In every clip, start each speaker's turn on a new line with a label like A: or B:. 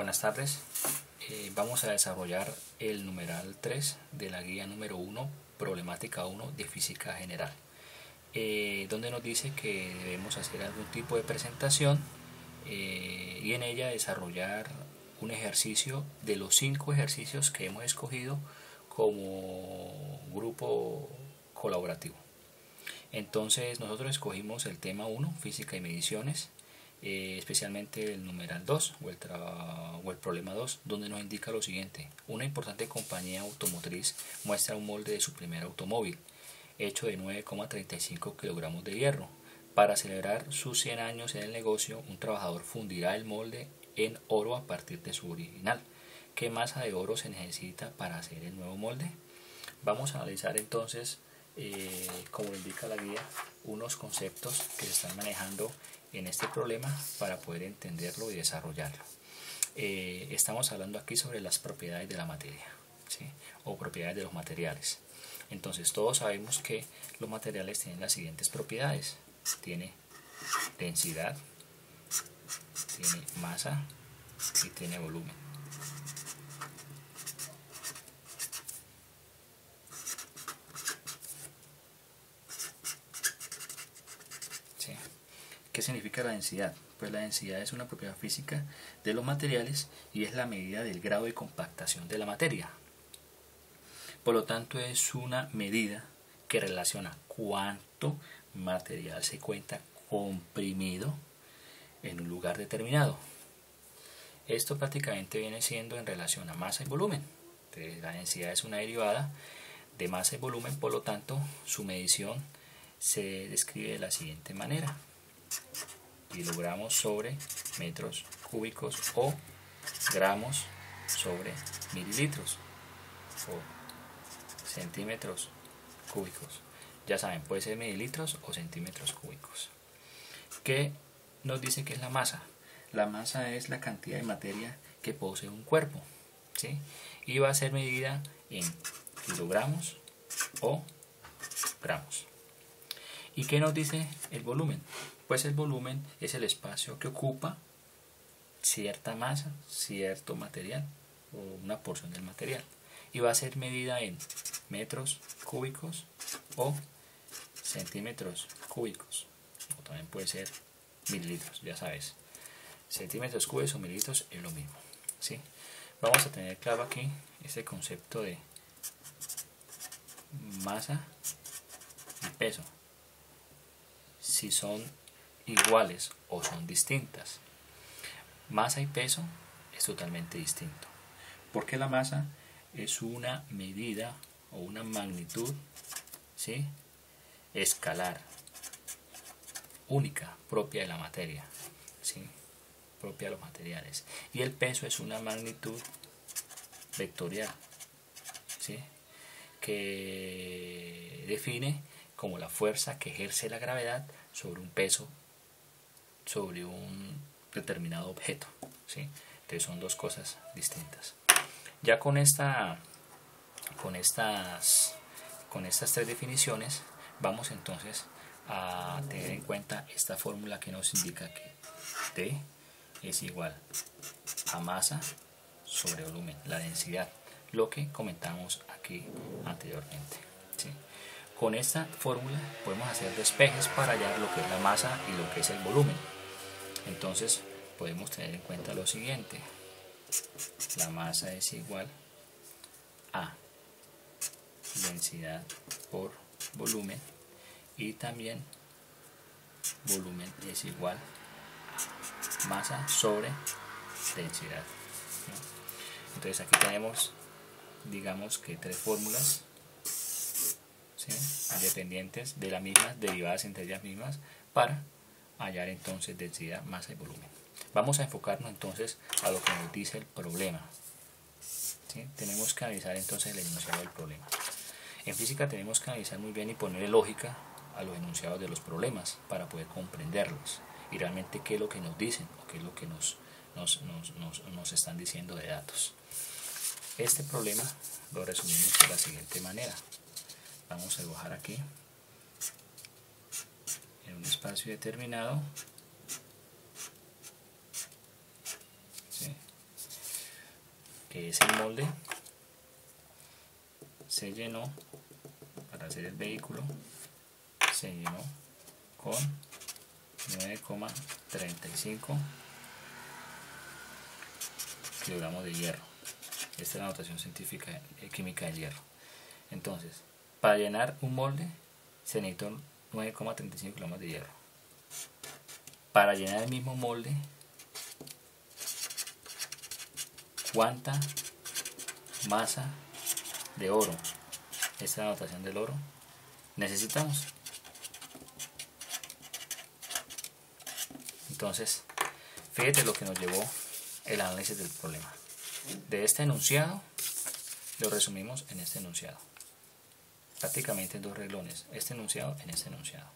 A: Buenas tardes. Vamos a desarrollar el numeral 3 de la guía número 1, problemática 1 de física general, donde nos dice que debemos hacer algún tipo de presentación y en ella desarrollar un ejercicio de los 5 ejercicios que hemos escogido como grupo colaborativo. Entonces nosotros escogimos el tema 1, física y mediciones, especialmente el numeral 2 o el problema 2, donde nos indica lo siguiente: una importante compañía automotriz muestra un molde de su primer automóvil hecho de 9,35 kilogramos de hierro. Para celebrar sus 100 años en el negocio, un trabajador fundirá el molde en oro a partir de su original. ¿Qué masa de oro se necesita para hacer el nuevo molde? Vamos a analizar entonces, como indica la guía, unos conceptos que se están manejando en este problema para poder entenderlo y desarrollarlo. Estamos hablando aquí sobre las propiedades de la materia, ¿sí? O propiedades de los materiales. Entonces todos sabemos que los materiales tienen las siguientes propiedades: tiene densidad, tiene masa y tiene volumen. ¿Sí? ¿Qué significa la densidad? Pues la densidad es una propiedad física de los materiales y es la medida del grado de compactación de la materia. Por lo tanto, es una medida que relaciona cuánto material se cuenta comprimido en un lugar determinado. Esto prácticamente viene siendo en relación a masa y volumen. Entonces, la densidad es una derivada de masa y volumen, por lo tanto, su medición se describe de la siguiente manera: kilogramos sobre metros cúbicos o gramos sobre mililitros o centímetros cúbicos. Ya saben, puede ser mililitros o centímetros cúbicos. ¿Qué nos dice que es la masa? La masa es la cantidad de materia que posee un cuerpo, ¿sí? Y va a ser medida en kilogramos o gramos. ¿Y qué nos dice el volumen? Pues el volumen es el espacio que ocupa cierta masa, cierto material o una porción del material, y va a ser medida en metros cúbicos o centímetros cúbicos, o también puede ser mililitros. Ya sabes, centímetros cúbicos o mililitros es lo mismo, ¿sí? Vamos a tener claro aquí este concepto de masa y peso, si son iguales o son distintas. Masa y peso es totalmente distinto, porque la masa es una medida o una magnitud, ¿sí?, escalar, única, propia de la materia, ¿sí?, propia de los materiales. Y el peso es una magnitud vectorial, ¿sí?, que define como la fuerza que ejerce la gravedad sobre un peso, sobre un determinado objeto, ¿sí? Entonces son dos cosas distintas. Ya con estas 3 definiciones vamos entonces a tener en cuenta esta fórmula que nos indica que T es igual a masa sobre volumen, la densidad, lo que comentamos aquí anteriormente, ¿sí? Con esta fórmula podemos hacer despejes para hallar lo que es la masa y lo que es el volumen. Entonces podemos tener en cuenta lo siguiente: la masa es igual a densidad por volumen, y también volumen es igual a masa sobre densidad. Entonces aquí tenemos, digamos que 3 fórmulas, ¿sí?, independientes de la misma, derivadas entre ellas mismas, para hallar entonces densidad, masa y volumen. Vamos a enfocarnos entonces a lo que nos dice el problema, ¿sí? Tenemos que analizar entonces el enunciado del problema. En física tenemos que analizar muy bien y ponerle lógica a los enunciados de los problemas para poder comprenderlos y realmente qué es lo que nos dicen o qué es lo que nos están diciendo de datos. Este problema lo resumimos de la siguiente manera. Vamos a dibujar aquí en un espacio determinado, ¿sí?, que es el molde, se llenó para hacer el vehículo, se llenó con 9,35 kilogramos de hierro. Esta es la notación científica química del hierro. Entonces, para llenar un molde se necesitan 9,35 kilogramos de hierro. Para llenar el mismo molde, ¿cuánta masa de oro? Esta es la notación del oro. Necesitamos. Entonces, fíjate lo que nos llevó el análisis del problema. De este enunciado, lo resumimos en este enunciado. Prácticamente en dos renglones, este enunciado en este enunciado.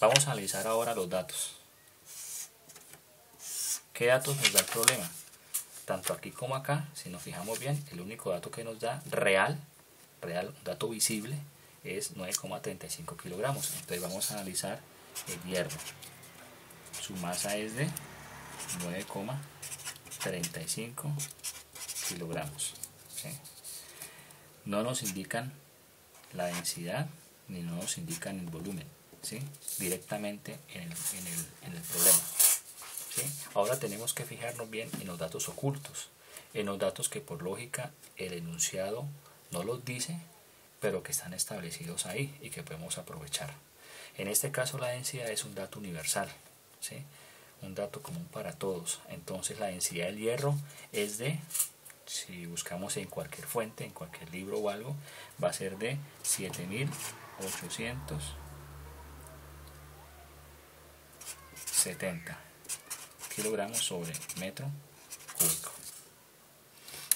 A: Vamos a analizar ahora los datos. ¿Qué datos nos da el problema? Tanto aquí como acá, si nos fijamos bien, el único dato que nos da real, un dato visible, es 9,35 kilogramos. Entonces vamos a analizar el hierro. Su masa es de 9,35 kilogramos. ¿Sí? No nos indican la densidad ni no nos indican el volumen, ¿sí? Directamente en el problema. ¿Sí? Ahora tenemos que fijarnos bien en los datos ocultos, en los datos que por lógica el enunciado no los dice, pero que están establecidos ahí y que podemos aprovechar. En este caso la densidad es un dato universal, ¿sí? Un dato común para todos. Entonces la densidad del hierro es de, si buscamos en cualquier fuente, en cualquier libro o algo, va a ser de 7.870 kilogramos sobre metro cúbico.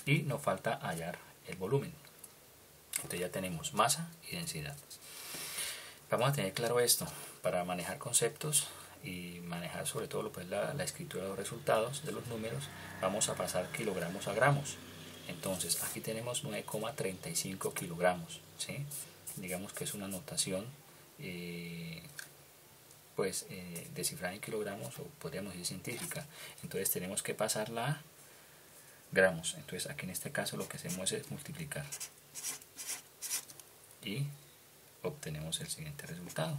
A: Y nos falta hallar el volumen. Entonces ya tenemos masa y densidad. Vamos a tener claro esto para manejar conceptos y manejar sobre todo pues, la escritura de los resultados de los números. Vamos a pasar kilogramos a gramos. Entonces aquí tenemos 9,35 kilogramos, ¿sí? Digamos que es una notación descifrada en kilogramos, o podríamos decir científica. Entonces tenemos que pasarla a gramos. Entonces aquí en este caso lo que hacemos es multiplicar y obtenemos el siguiente resultado: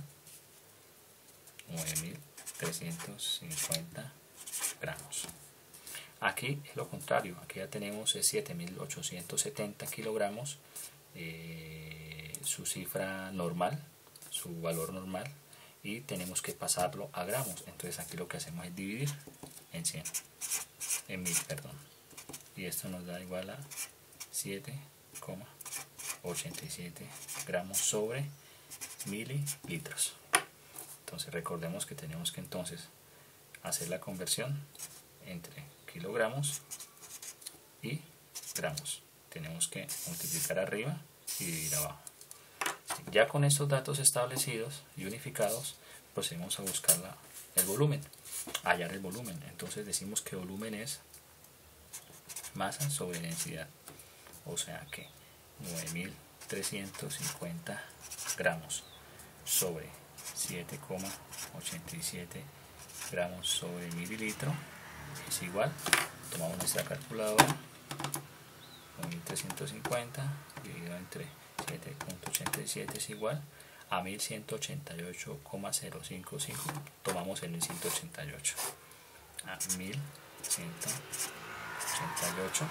A: 9.350 gramos. Aquí es lo contrario, aquí ya tenemos 7.870 kilogramos, su cifra normal, su valor normal, y tenemos que pasarlo a gramos. Entonces aquí lo que hacemos es dividir en 100, en 1000, perdón, y esto nos da igual a 7,87 gramos sobre mililitros. Entonces recordemos que tenemos que entonces hacer la conversión entre kilogramos y gramos. Tenemos que multiplicar arriba y dividir abajo. Ya con estos datos establecidos y unificados, procedemos a buscar el volumen, hallar el volumen. Entonces decimos que volumen es masa sobre densidad, o sea que 9.350 gramos sobre 7,87 gramos sobre mililitro es igual, tomamos nuestra calculadora, 9.350 dividido entre 7,87 es igual a 1188,055. Tomamos el 1188 a 1188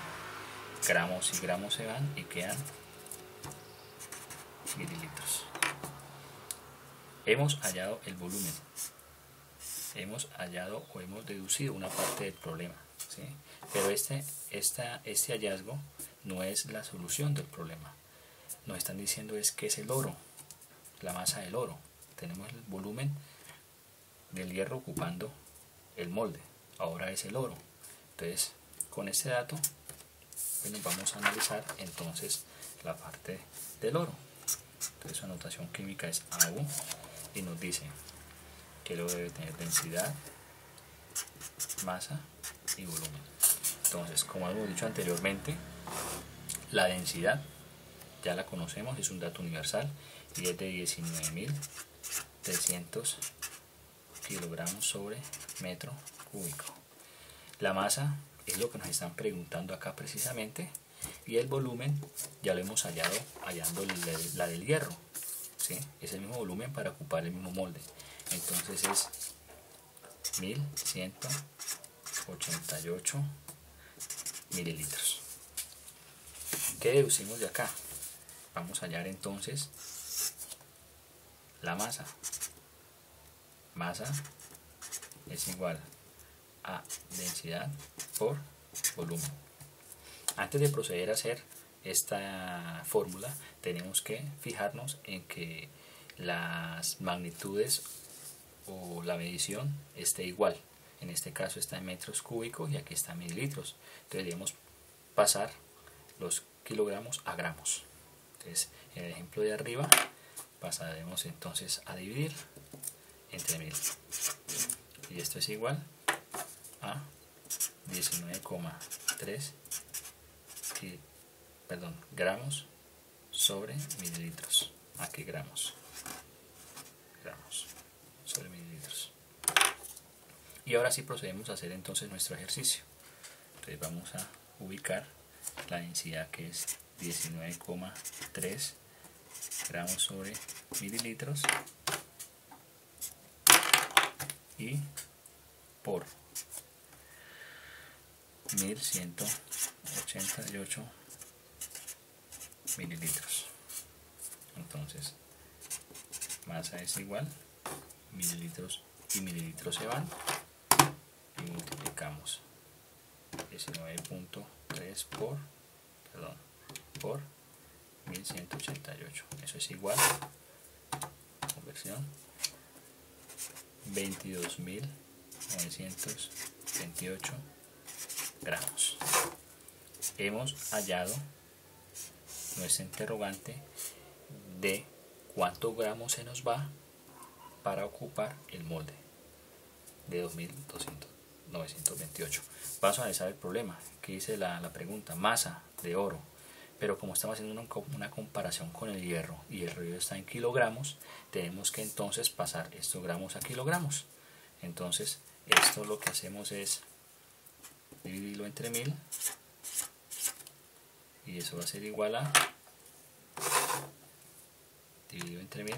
A: gramos y gramos se van y quedan mililitros. Hemos hallado el volumen, hemos hallado o hemos deducido una parte del problema, ¿sí? Pero este hallazgo no es la solución del problema. Nos están diciendo es que es el oro, la masa del oro. Tenemos el volumen del hierro ocupando el molde, ahora es el oro. Entonces con este dato bueno, vamos a analizar entonces la parte del oro. Entonces su anotación química es AU y nos dice que el oro debe tener densidad, masa y volumen. Entonces, como hemos dicho anteriormente, la densidad ya la conocemos, es un dato universal y es de 19.300 kilogramos sobre metro cúbico. La masa es lo que nos están preguntando acá precisamente, y el volumen ya lo hemos hallado la del hierro, ¿sí? Es el mismo volumen para ocupar el mismo molde, entonces es 1188 mililitros. ¿Qué deducimos de acá? Vamos a hallar entonces la masa. Masa es igual a densidad por volumen. Antes de proceder a hacer esta fórmula, tenemos que fijarnos en que las magnitudes o la medición esté igual. En este caso está en metros cúbicos y aquí está en mililitros. Entonces debemos pasar los kilogramos a gramos. Entonces en el ejemplo de arriba pasaremos entonces a dividir entre 1000. Y esto es igual a 19,3 gramos sobre mililitros. Aquí gramos sobre mililitros. Y ahora sí procedemos a hacer entonces nuestro ejercicio. Entonces vamos a ubicar la densidad, que es 19,3 gramos sobre mililitros, y por 1188 mililitros. Entonces masa es igual, mililitros y mililitros se van y multiplicamos 19.3 por 1188. Eso es igual, conversión, 22.928 gramos. Hemos hallado nuestra interrogante de cuántos gramos se nos va para ocupar el molde de 22.928. Vamos a analizar el problema. Aquí dice la pregunta: masa de oro, pero como estamos haciendo una comparación con el hierro y el hierro está en kilogramos, tenemos que entonces pasar estos gramos a kilogramos. Entonces esto lo que hacemos es dividirlo entre 1000 y eso va a ser igual a, dividido entre 1000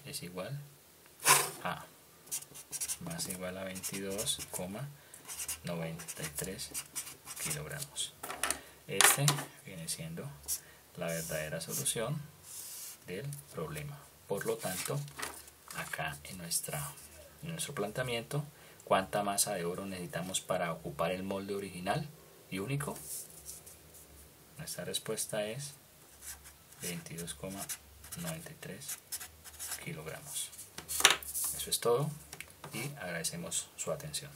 A: es igual a, más igual a 22,93 kilogramos. Este viene siendo la verdadera solución del problema. Por lo tanto, acá en nuestro planteamiento, ¿cuánta masa de oro necesitamos para ocupar el molde original y único? Nuestra respuesta es 22,93 kilogramos. Eso es todo y agradecemos su atención.